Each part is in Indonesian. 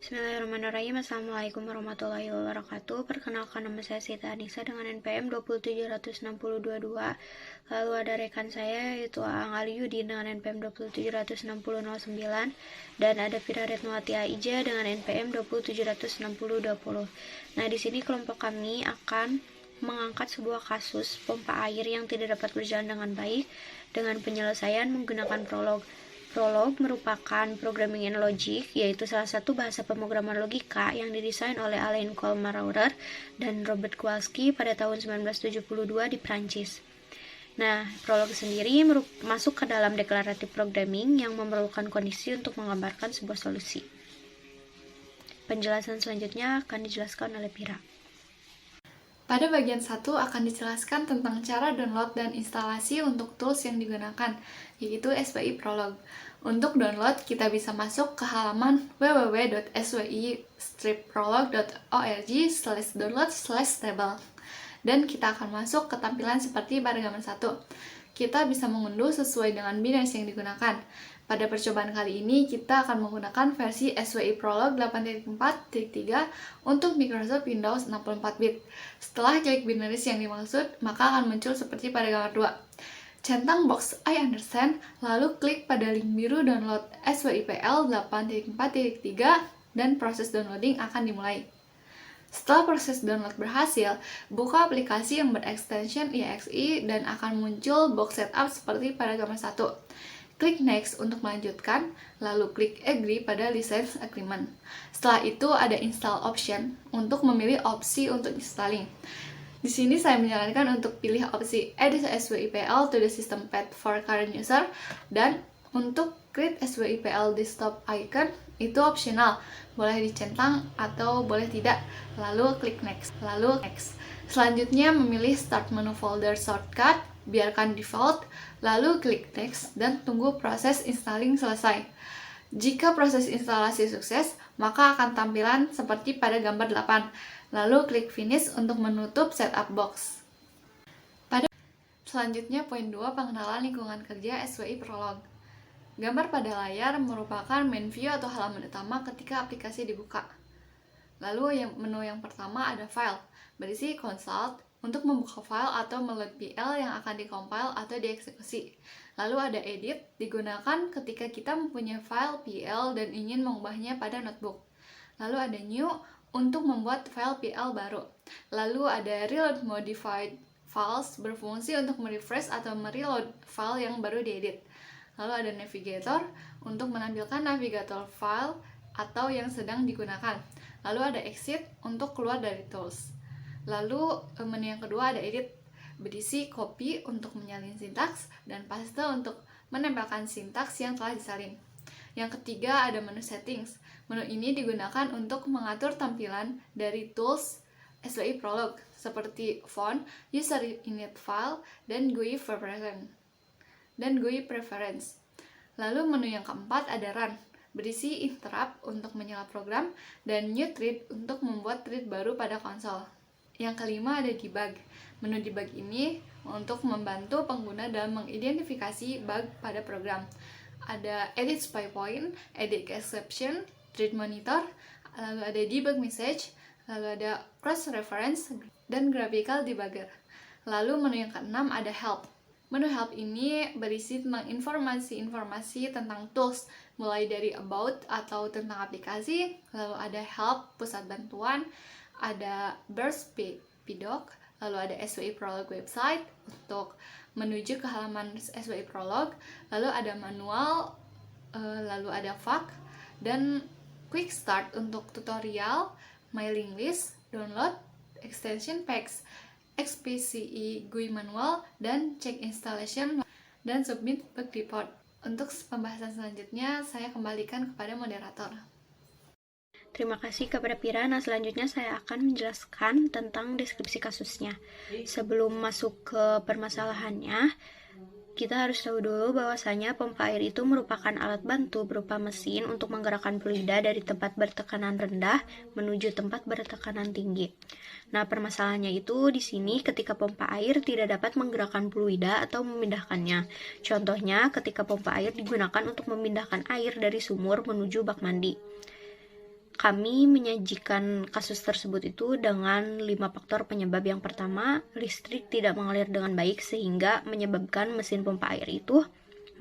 Bismillahirrahmanirrahim. Assalamualaikum warahmatullahi wabarakatuh. Perkenalkan, nama saya Sita Anissa dengan NPM 2776022. Lalu ada rekan saya yaitu Aang Aliyudin dengan NPM 2760009 dan ada Fira Retnowati Aija dengan NPM 2776020. Nah, di sini kelompok kami akan mengangkat sebuah kasus pompa air yang tidak dapat berjalan dengan baik dengan penyelesaian menggunakan prolog. Prolog merupakan programming and logic, yaitu salah satu bahasa pemrograman logika yang didesain oleh Alain Colmar-Maurer dan Robert Kowalski pada tahun 1972 di Prancis. Nah, prolog sendiri masuk ke dalam declarative programming yang memerlukan kondisi untuk menggambarkan sebuah solusi. Penjelasan selanjutnya akan dijelaskan oleh Pira. Pada bagian 1 akan dijelaskan tentang cara download dan instalasi untuk tools yang digunakan, yaitu SWI Prolog. Untuk download, kita bisa masuk ke halaman www.swi-prolog.org/download/table. Dan kita akan masuk ke tampilan seperti pada gambar 1. Kita bisa mengunduh sesuai dengan binaries yang digunakan. Pada percobaan kali ini, kita akan menggunakan versi SWI Prolog 8.4.3 untuk Microsoft Windows 64-bit. Setelah klik binaries yang dimaksud, maka akan muncul seperti pada gambar 2. Centang box I understand, lalu klik pada link biru download SWIPL 8.4.3 dan proses downloading akan dimulai. Setelah proses download berhasil, buka aplikasi yang berextension EXE dan akan muncul box setup seperti pada gambar 1. Klik Next untuk melanjutkan, lalu klik Agree pada License Agreement. Setelah itu ada Install Option untuk memilih opsi untuk installing. Di sini saya menyarankan untuk pilih opsi Add SWIPL to the system path for current user, dan untuk create SWIPL desktop icon itu optional, boleh dicentang atau boleh tidak. Lalu klik Next. Selanjutnya memilih Start Menu Folder Shortcut, biarkan default, lalu klik Next dan tunggu proses installing selesai. Jika proses instalasi sukses, maka akan tampilan seperti pada gambar 8. Lalu klik Finish untuk menutup setup box. Selanjutnya poin 2, pengenalan lingkungan kerja SWI Prolog. Gambar pada layar merupakan main view atau halaman utama ketika aplikasi dibuka. Lalu menu yang pertama ada File, berisi consult untuk membuka file atau meload PL yang akan dikompil atau dieksekusi. Lalu ada Edit, digunakan ketika kita mempunyai file PL dan ingin mengubahnya pada notebook. Lalu ada New, untuk membuat file PL baru. Lalu ada Reload Modified Files, berfungsi untuk merefresh atau mereload file yang baru diedit. Lalu ada Navigator, untuk menampilkan navigator file atau yang sedang digunakan. Lalu ada Exit, untuk keluar dari tools. Lalu menu yang kedua ada Edit, berisi copy untuk menyalin sintaks dan paste untuk menempelkan sintaks yang telah disalin. Yang ketiga ada menu Settings. Menu ini digunakan untuk mengatur tampilan dari tools SWI Prolog seperti font, user init file, dan GUI preference. Lalu menu yang keempat ada Run, berisi interrupt untuk menyala program dan new thread untuk membuat thread baru pada konsol. Yang kelima ada Debug. Menu debug ini untuk membantu pengguna dalam mengidentifikasi bug pada program. Ada Edit Spy Point, Edit Exception, Thread Monitor, lalu ada Debug Message, lalu ada Cross Reference, dan Graphical Debugger. Lalu menu yang keenam ada Help. Menu Help ini berisi tentang informasi-informasi tentang tools, mulai dari About atau tentang aplikasi, lalu ada Help, pusat bantuan, ada Burst PDoc, lalu ada SWI Prolog website untuk menuju ke halaman SWI Prolog, lalu ada manual, lalu ada FAQ, dan Quick Start untuk tutorial, mailing list, download, extension packs, XPCE GUI manual, dan check installation, dan submit bug report. Untuk pembahasan selanjutnya, saya kembalikan kepada moderator. Terima kasih kepada Pira. Nah, selanjutnya saya akan menjelaskan tentang deskripsi kasusnya. Sebelum masuk ke permasalahannya, kita harus tahu dulu bahwasanya pompa air itu merupakan alat bantu berupa mesin untuk menggerakkan fluida dari tempat bertekanan rendah menuju tempat bertekanan tinggi. Nah, permasalahannya itu di sini ketika pompa air tidak dapat menggerakkan fluida atau memindahkannya. Contohnya, ketika pompa air digunakan untuk memindahkan air dari sumur menuju bak mandi. kami menyajikan kasus tersebut itu dengan 5 faktor penyebab. Yang pertama, listrik tidak mengalir dengan baik sehingga menyebabkan mesin pompa air itu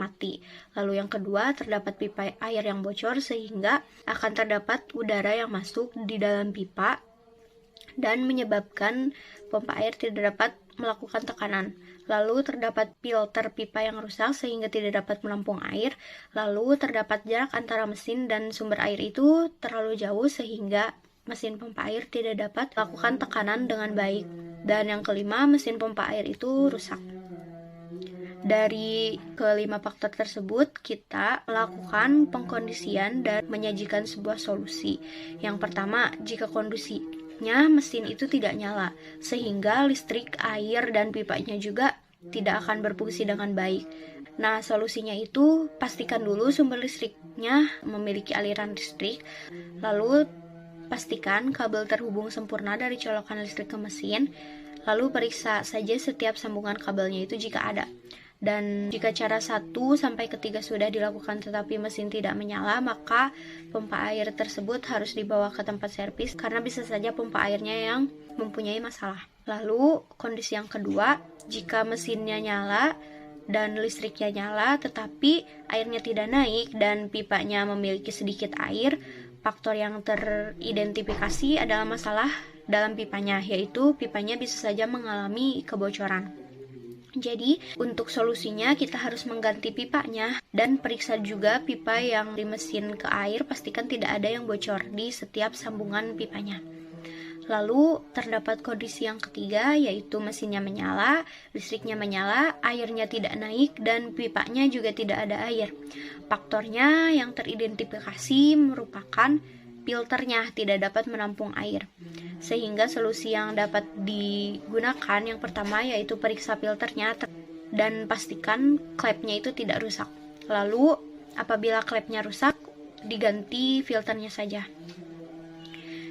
mati. Lalu yang kedua, terdapat pipa air yang bocor sehingga akan terdapat udara yang masuk di dalam pipa dan menyebabkan pompa air tidak dapat melakukan tekanan. Lalu terdapat filter pipa yang rusak sehingga tidak dapat menampung air. Lalu terdapat jarak antara mesin dan sumber air itu terlalu jauh sehingga mesin pompa air tidak dapat melakukan tekanan dengan baik. Dan yang kelima, mesin pompa air itu rusak. Dari kelima faktor tersebut, kita melakukan pengkondisian dan menyajikan sebuah solusi. Yang pertama, jika kondisinya mesin itu tidak nyala, sehingga listrik, air, dan pipanya juga tidak akan berfungsi dengan baik. Nah, solusinya itu pastikan dulu sumber listriknya memiliki aliran listrik, lalu pastikan kabel terhubung sempurna dari colokan listrik ke mesin, lalu periksa saja setiap sambungan kabelnya itu jika ada. Dan jika cara 1 sampai ke 3 sudah dilakukan tetapi mesin tidak menyala, maka pompa air tersebut harus dibawa ke tempat servis karena bisa saja pompa airnya yang mempunyai masalah. Lalu kondisi yang kedua, jika mesinnya nyala dan listriknya nyala tetapi airnya tidak naik dan pipanya memiliki sedikit air, faktor yang teridentifikasi adalah masalah dalam pipanya, yaitu pipanya bisa saja mengalami kebocoran. Jadi, untuk solusinya kita harus mengganti pipanya dan periksa juga pipa yang di mesin ke air, pastikan tidak ada yang bocor di setiap sambungan pipanya. Lalu, terdapat kondisi yang ketiga, yaitu mesinnya menyala, listriknya menyala, airnya tidak naik, dan pipanya juga tidak ada air. Faktornya yang teridentifikasi merupakan filternya tidak dapat menampung air. Sehingga solusi yang dapat digunakan yang pertama yaitu periksa filternya dan pastikan klepnya itu tidak rusak. Lalu apabila klepnya rusak, diganti filternya saja.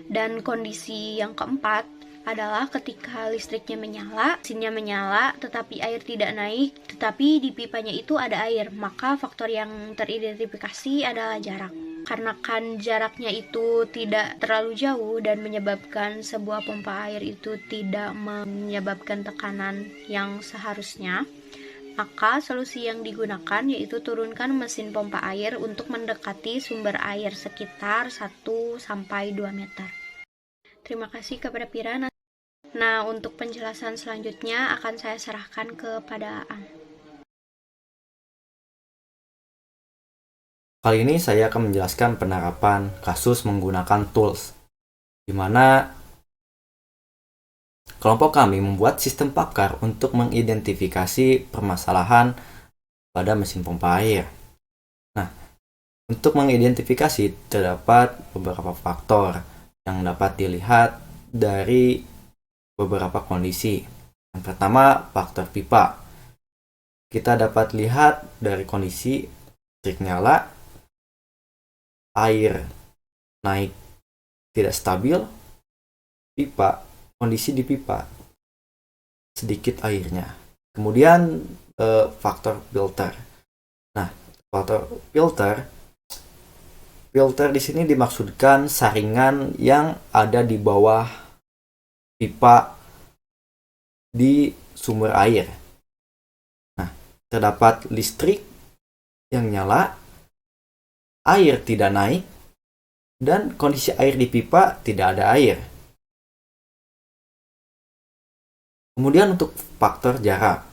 Dan kondisi yang keempat adalah ketika listriknya menyala, mesinnya menyala, tetapi air tidak naik, tetapi di pipanya itu ada air, maka faktor yang teridentifikasi adalah jarak. Karena kan jaraknya itu tidak terlalu jauh dan menyebabkan sebuah pompa air itu tidak menyebabkan tekanan yang seharusnya, maka solusi yang digunakan yaitu turunkan mesin pompa air untuk mendekati sumber air sekitar 1-2 meter. Terima kasih kepada Pira. Nah, untuk penjelasan selanjutnya akan saya serahkan kepada Ang. Kali ini saya akan menjelaskan penerapan kasus menggunakan tools, di mana kelompok kami membuat sistem pakar untuk mengidentifikasi permasalahan pada mesin pompa air. Nah, untuk mengidentifikasi terdapat beberapa faktor yang dapat dilihat dari beberapa kondisi. Yang pertama, faktor pipa. Kita dapat lihat dari kondisi listrik nyala, air naik tidak stabil, kondisi di pipa sedikit airnya. Kemudian faktor filter. Nah, faktor filter di sini dimaksudkan saringan yang ada di bawah pipa di sumber air. Nah, terdapat listrik yang nyala, air tidak naik, dan kondisi air di pipa tidak ada air. Kemudian untuk faktor jarak.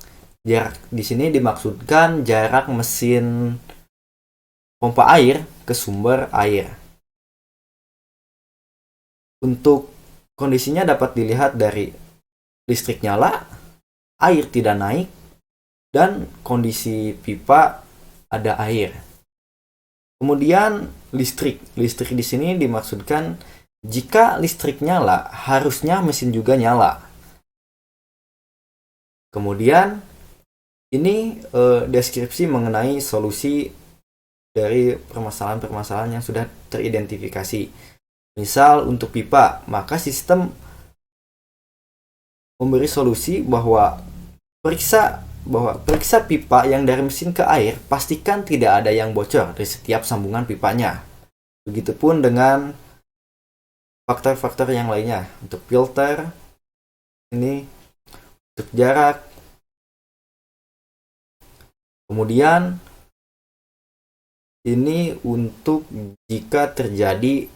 Jarak di sini dimaksudkan jarak mesin pompa air ke sumber air. Untuk kondisinya dapat dilihat dari listrik nyala, air tidak naik, dan kondisi pipa ada air. Kemudian listrik di sini dimaksudkan jika listrik nyala, harusnya mesin juga nyala. Kemudian ini deskripsi mengenai solusi dari permasalahan-permasalahan yang sudah teridentifikasi. Misal untuk pipa, maka sistem memberi solusi bahwa periksa pipa yang dari mesin ke air, pastikan tidak ada yang bocor dari setiap sambungan pipanya. Begitupun dengan faktor-faktor yang lainnya. Untuk filter, ini untuk jarak. Kemudian ini untuk jika terjadi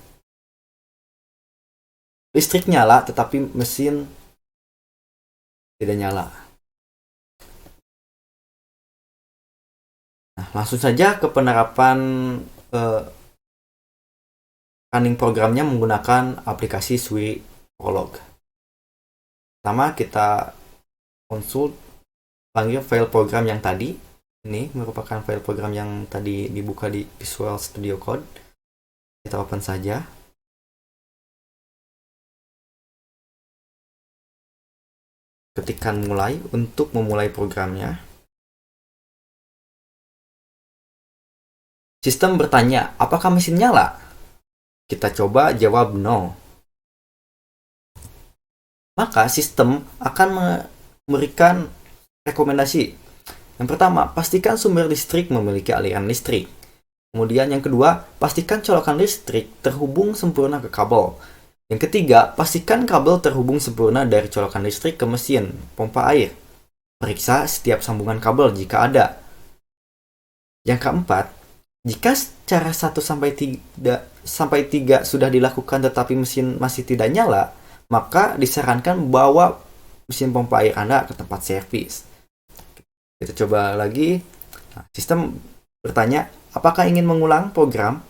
listrik nyala tetapi mesin tidak nyala. Nah, langsung saja ke penerapan running programnya menggunakan aplikasi SWI Prolog. Pertama kita konsult panggil file program yang tadi. Ini merupakan file program yang tadi dibuka di Visual Studio Code. Kita open saja. Ketikkan mulai untuk memulai programnya. Sistem bertanya, apakah mesin nyala? Kita coba jawab no. Maka sistem akan memberikan rekomendasi. Yang pertama, pastikan sumber listrik memiliki aliran listrik. Kemudian yang kedua, pastikan colokan listrik terhubung sempurna ke kabel. Yang ketiga, pastikan kabel terhubung sempurna dari colokan listrik ke mesin pompa air. Periksa setiap sambungan kabel jika ada. Yang keempat, jika cara 1-3 sudah dilakukan tetapi mesin masih tidak nyala, maka disarankan bawa mesin pompa air Anda ke tempat servis. Kita coba lagi. Nah, sistem bertanya, apakah ingin mengulang program?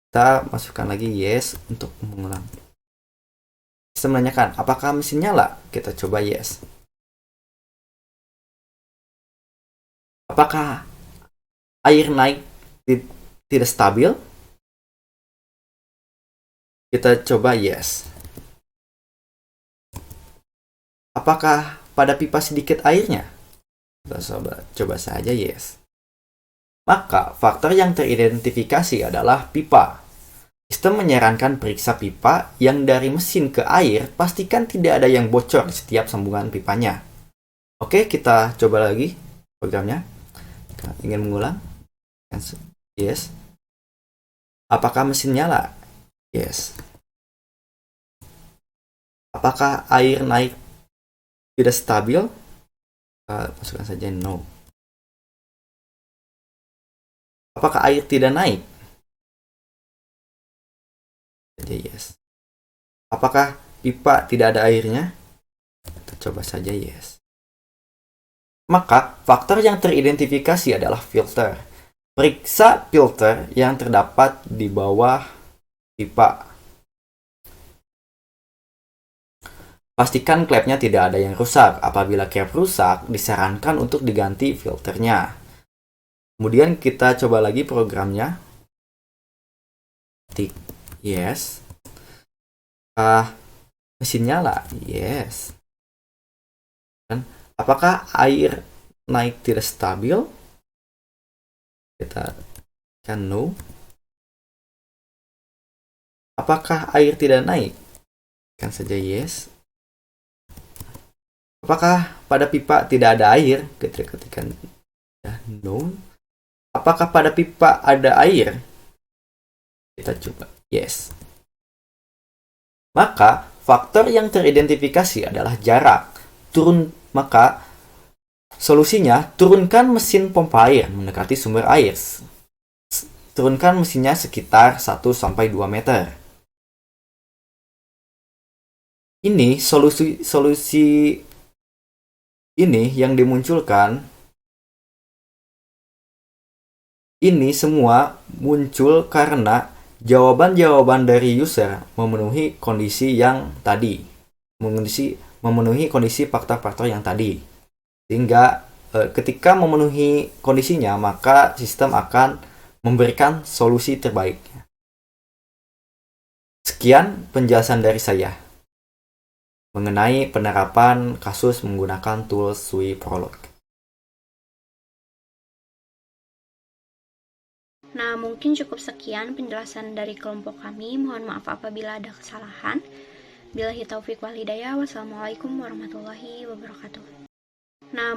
Kita masukkan lagi yes untuk mengulang. Sistem menanyakan, apakah mesin nyala? Kita coba yes. Apakah air naik tidak stabil? Kita coba yes. Apakah pada pipa sedikit airnya? Kita coba saja yes. Maka faktor yang teridentifikasi adalah pipa. Sistem menyarankan periksa pipa yang dari mesin ke air, pastikan tidak ada yang bocor di setiap sambungan pipanya. Oke, kita coba lagi programnya. Kita ingin mengulang. Yes. Apakah mesin nyala? Yes. Apakah air naik tidak stabil? Masukkan saja no. Apakah air tidak naik? Jadi yes. Apakah pipa tidak ada airnya? Kita coba saja yes. Maka faktor yang teridentifikasi adalah filter. Periksa filter yang terdapat di bawah pipa. Pastikan klepnya tidak ada yang rusak. Apabila klep rusak, disarankan untuk diganti filternya. Kemudian kita coba lagi programnya. Tik yes. Mesin nyala? Yes. Dan apakah air naik tidak stabil? Kita kan no. Apakah air tidak naik? Kan saja yes. Apakah pada pipa tidak ada air? Kita ketikkan no. Apakah pada pipa ada air? Kita coba yes. Maka faktor yang teridentifikasi adalah jarak. Maka solusinya turunkan mesin pompa air mendekati sumber air. Turunkan mesinnya sekitar 1-2 meter. Ini solusi ini yang dimunculkan, ini semua muncul karena jawaban-jawaban dari user memenuhi kondisi yang tadi, memenuhi kondisi faktor-faktor yang tadi. Sehingga ketika memenuhi kondisinya, maka sistem akan memberikan solusi terbaiknya. Sekian penjelasan dari saya mengenai penerapan kasus menggunakan tools SWI Prolog. Nah, mungkin cukup sekian penjelasan dari kelompok kami. Mohon maaf apabila ada kesalahan. Billahi taufiq wal hidayah. Wassalamualaikum warahmatullahi wabarakatuh. Nah,